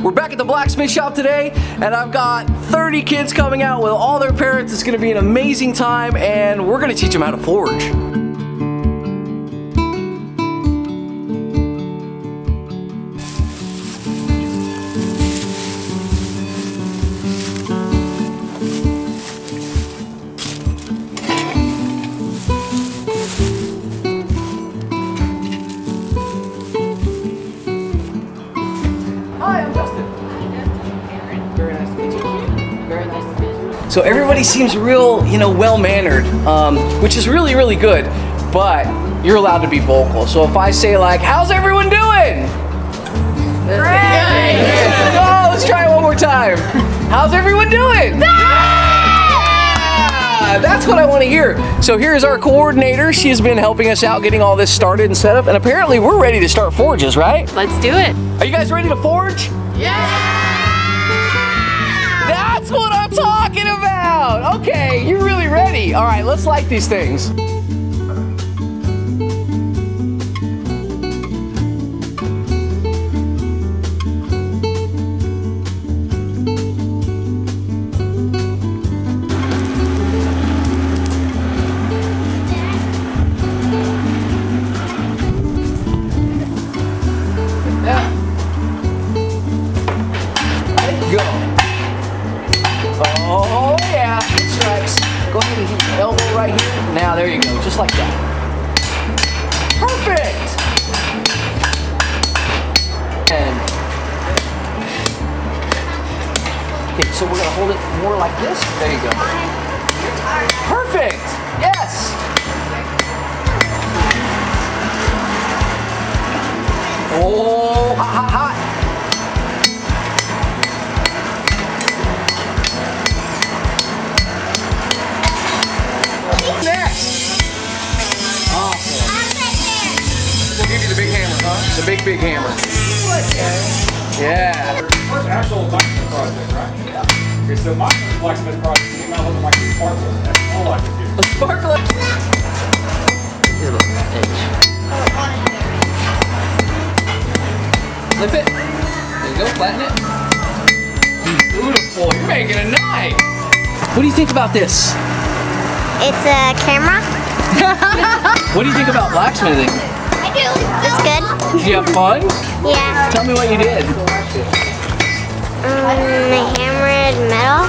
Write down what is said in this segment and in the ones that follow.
We're back at the blacksmith shop today, and I've got 30 kids coming out with all their parents. It's gonna be an amazing time, and we're gonna teach them how to forge. So everybody seems real, well-mannered, which is really, really good, but you're allowed to be vocal. So if I say like, how's everyone doing? Great! Oh, let's try it one more time. How's everyone doing? Yeah! That's what I want to hear. So here's our coordinator. She has been helping us out getting all this started and set up, and apparently we're ready to start forges, right? Let's do it. Are you guys ready to forge? Yeah! That's what I'm talking about! Okay, you're really ready. All right, let's light these things. Oh yeah, stripes. Go ahead and keep your elbow right here. Now there you go, just like that. Perfect! And okay, so we're gonna hold it more like this. There you go. Perfect! Yes! Oh, hot, hot, hot. Next. Awesome. We'll give you the big hammer, huh? The big hammer. Yeah. First actual blacksmith project, right? Yeah. Okay, so my first blacksmith project came out looking like a sparkler. That's all I could do. A sparkler. Flip it. There you go. Flatten it. Beautiful. You're making a knife. What do you think about this? It's a camera. What do you think about blacksmithing? It's good. Did you have fun? Yeah. Tell me what you did. I hammered metal.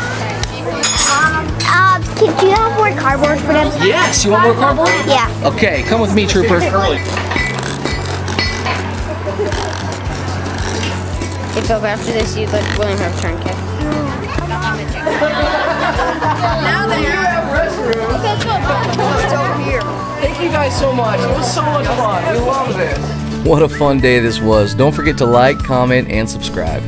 Could you have more cardboard for them? Yes. You want more cardboard? Yeah. Okay. Come with me, Trooper. If after this you'd let William have a turn, okay? Now that you have restrooms. It's over here. Thank you guys so much. It was so much fun. We love this. What a fun day this was. Don't forget to like, comment, and subscribe.